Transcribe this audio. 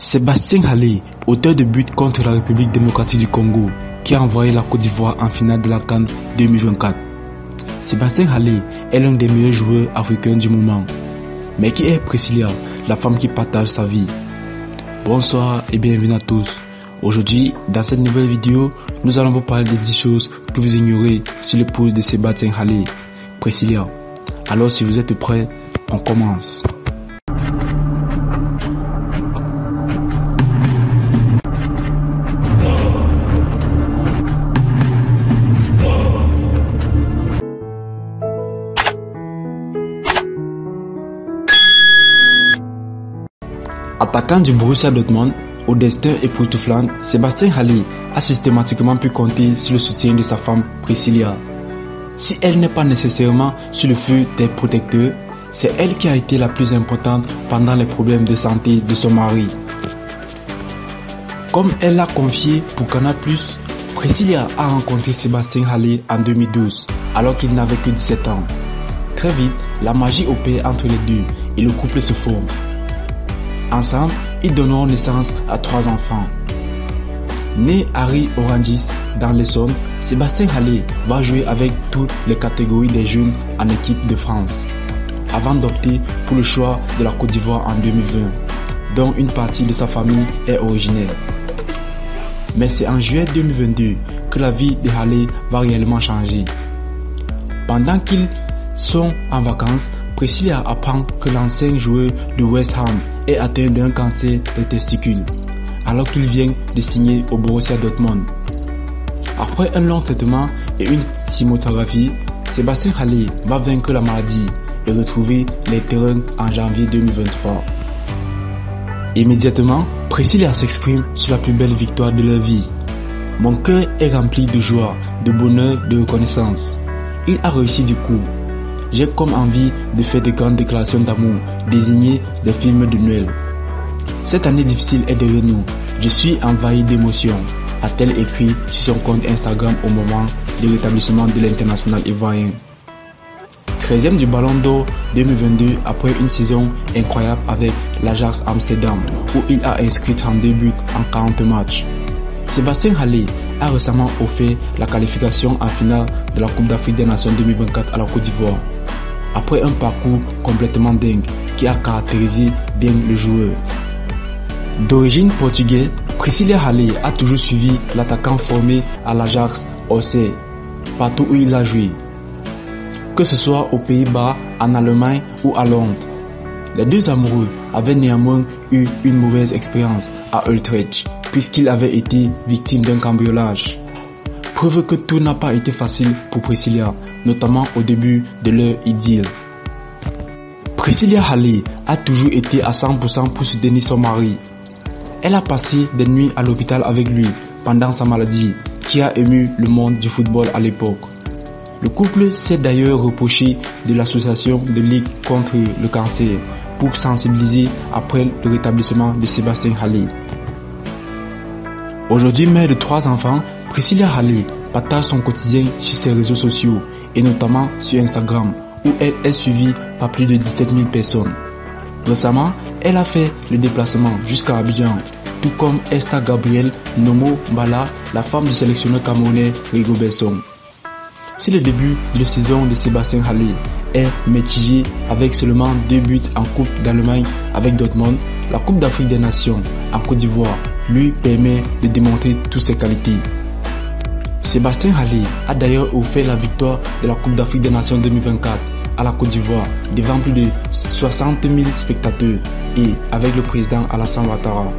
Sébastien Haller, auteur de but contre la République démocratique du Congo, qui a envoyé la Côte d'Ivoire en finale de la CAN 2024. Sébastien Haller est l'un des meilleurs joueurs africains du moment. Mais qui est Priscilla, la femme qui partage sa vie? Bonsoir et bienvenue à tous. Aujourd'hui, dans cette nouvelle vidéo, nous allons vous parler des 10 choses que vous ignorez sur l'épouse de Sébastien Haller, Priscilla. Alors si vous êtes prêts, on commence. Attaquant du Borussia Dortmund au destin époustouflant, Sébastien Haller a systématiquement pu compter sur le soutien de sa femme Priscilla. Si elle n'est pas nécessairement sur le feu des protecteurs, c'est elle qui a été la plus importante pendant les problèmes de santé de son mari. Comme elle l'a confié pour Canal+, Priscilla a rencontré Sébastien Haller en 2012, alors qu'il n'avait que 17 ans. Très vite, la magie opère entre les deux et le couple se forme. Ensemble, ils donneront naissance à 3 enfants. Né Harry Orangis dans l'Essonne, Sébastien Haller va jouer avec toutes les catégories des jeunes en équipe de France, avant d'opter pour le choix de la Côte d'Ivoire en 2020, dont une partie de sa famille est originaire. Mais c'est en juillet 2022 que la vie de Haller va réellement changer. Pendant qu'ils sont en vacances, Priscilla apprend que l'ancien joueur de West Ham est atteint d'un cancer des testicules, alors qu'il vient de signer au Borussia Dortmund. Après un long traitement et une chimiothérapie, Sébastien Haller va vaincre la maladie et retrouver les terrains en janvier 2023. Immédiatement, Priscilla s'exprime sur la plus belle victoire de leur vie. Mon cœur est rempli de joie, de bonheur, de reconnaissance. Il a réussi du coup. J'ai comme envie de faire de grandes déclarations d'amour, désigner des films de Noël. Cette année difficile est derrière nous. Je suis envahi d'émotions, a-t-elle écrit sur son compte Instagram au moment du rétablissement de l'international ivoirien. 13e du Ballon d'Or 2022 après une saison incroyable avec l'Ajax Amsterdam où il a inscrit 32 buts en 40 matchs. Sébastien Haller a récemment offert la qualification en finale de la Coupe d'Afrique des Nations 2024 à la Côte d'Ivoire, après un parcours complètement dingue qui a caractérisé bien le joueur. D'origine portugaise, Priscilla Haller a toujours suivi l'attaquant formé à l'Ajax Orsay, partout où il a joué, que ce soit aux Pays-Bas, en Allemagne ou à Londres. Les deux amoureux avaient néanmoins eu une mauvaise expérience à Utrecht, puisqu'il avait été victime d'un cambriolage. Preuve que tout n'a pas été facile pour Priscilla, notamment au début de leur idylle. Priscilla Haller a toujours été à 100% pour soutenir son mari. Elle a passé des nuits à l'hôpital avec lui pendant sa maladie, qui a ému le monde du football à l'époque. Le couple s'est d'ailleurs reproché de l'association de Ligue contre le cancer pour sensibiliser après le rétablissement de Sébastien Haller. Aujourd'hui mère de 3 enfants, Priscilla Haller partage son quotidien sur ses réseaux sociaux et notamment sur Instagram où elle est suivie par plus de 17 000 personnes. Récemment, elle a fait le déplacement jusqu'à Abidjan, tout comme Esther Gabriel Nomo Mbala, la femme du sélectionneur camerounais Rigobert Song. Si le début de la saison de Sébastien Haller est mitigé avec seulement 2 buts en Coupe d'Allemagne avec Dortmund, la Coupe d'Afrique des Nations en Côte d'Ivoire lui permet de démontrer toutes ses qualités. Sébastien Haller a d'ailleurs offert la victoire de la Coupe d'Afrique des Nations 2024 à la Côte d'Ivoire devant plus de 60 000 spectateurs et avec le président Alassane Ouattara.